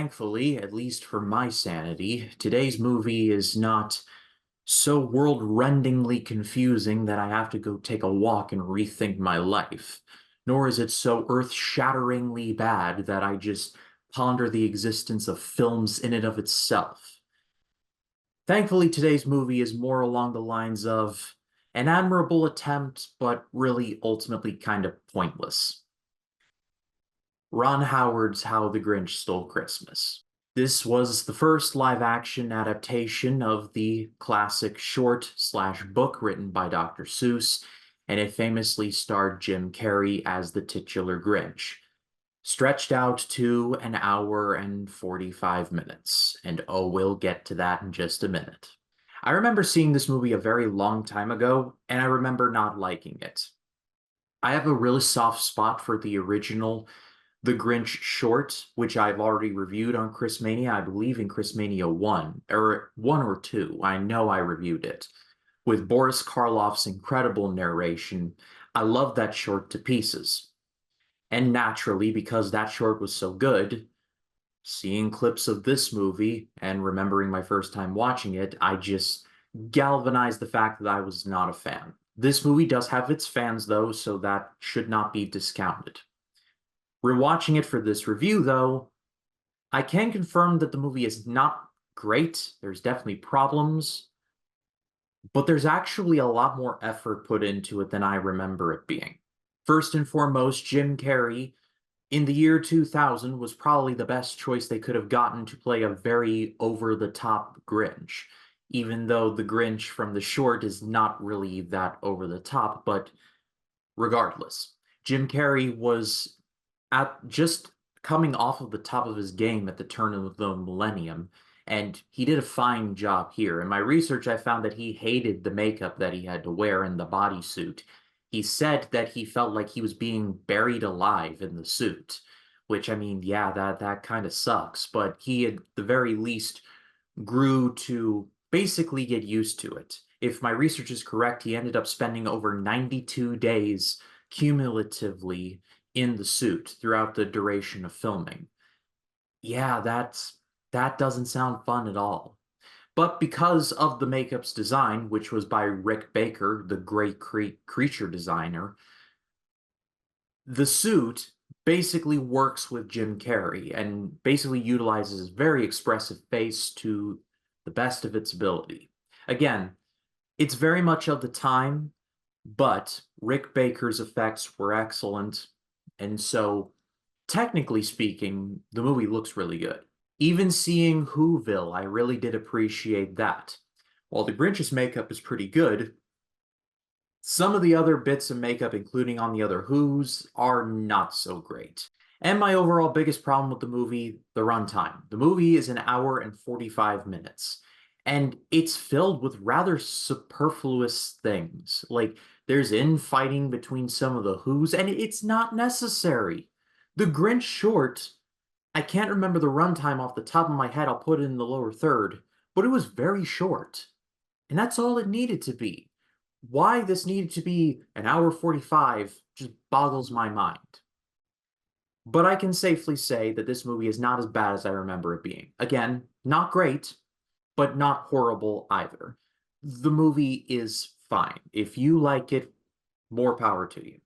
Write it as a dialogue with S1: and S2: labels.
S1: thankfully, at least for my sanity, today's movie is not so world-rendingly confusing that I have to go take a walk and rethink my life, nor is it so earth-shatteringly bad that I just ponder the existence of films in and of itself. Thankfully, today's movie is more along the lines of an admirable attempt, but really ultimately kind of pointless. Ron Howard's How the Grinch Stole Christmas. This was the first live-action adaptation of the classic short/book written by Dr. Seuss, and it famously starred Jim Carrey as the titular Grinch, stretched out to an hour and 45 minutes, and oh, we'll get to that in just a minute. I remember seeing this movie a very long time ago, and I remember not liking it. I have a really soft spot for the original The Grinch short, which I've already reviewed on Christmania, I believe in Christmania 1, or 1 or 2. I know I reviewed it. With Boris Karloff's incredible narration, I love that short to pieces. And naturally, because that short was so good, seeing clips of this movie and remembering my first time watching it, I just galvanized the fact that I was not a fan. This movie does have its fans, though, so that should not be discounted. Rewatching it for this review, though, I can confirm that the movie is not great. There's definitely problems, but there's actually a lot more effort put into it than I remember it being. First and foremost, Jim Carrey, in the year 2000, was probably the best choice they could have gotten to play a very over-the-top Grinch, even though the Grinch from the short is not really that over-the-top, but regardless. Jim Carrey was at just coming off of the top of his game at the turn of the millennium, and he did a fine job here. In my research, I found that he hated the makeup that he had to wear in the bodysuit. He said that he felt like he was being buried alive in the suit, which, I mean, yeah, that kind of sucks, but he at the very least grew to basically get used to it. If my research is correct, he ended up spending over 92 days cumulatively in the suit throughout the duration of filming. Yeah, that doesn't sound fun at all. But because of the makeup's design, which was by Rick Baker, the great creature designer, the suit basically works with Jim Carrey and basically utilizes his very expressive face to the best of its ability. Again, it's very much of the time, but Rick Baker's effects were excellent, and so, technically speaking, the movie looks really good. Even seeing Whoville, I really did appreciate that. While the Grinch's makeup is pretty good, some of the other bits of makeup, including on the other Whos, are not so great. And my overall biggest problem with the movie, the runtime. The movie is an hour and 45 minutes, and it's filled with rather superfluous things. Like, there's infighting between some of the Whos, and it's not necessary. The Grinch short, I can't remember the runtime off the top of my head, I'll put it in the lower third, but it was very short. And that's all it needed to be. Why this needed to be an hour 45 just boggles my mind. But I can safely say that this movie is not as bad as I remember it being. Again, not great, but not horrible either. The movie is fine. If you like it, more power to you.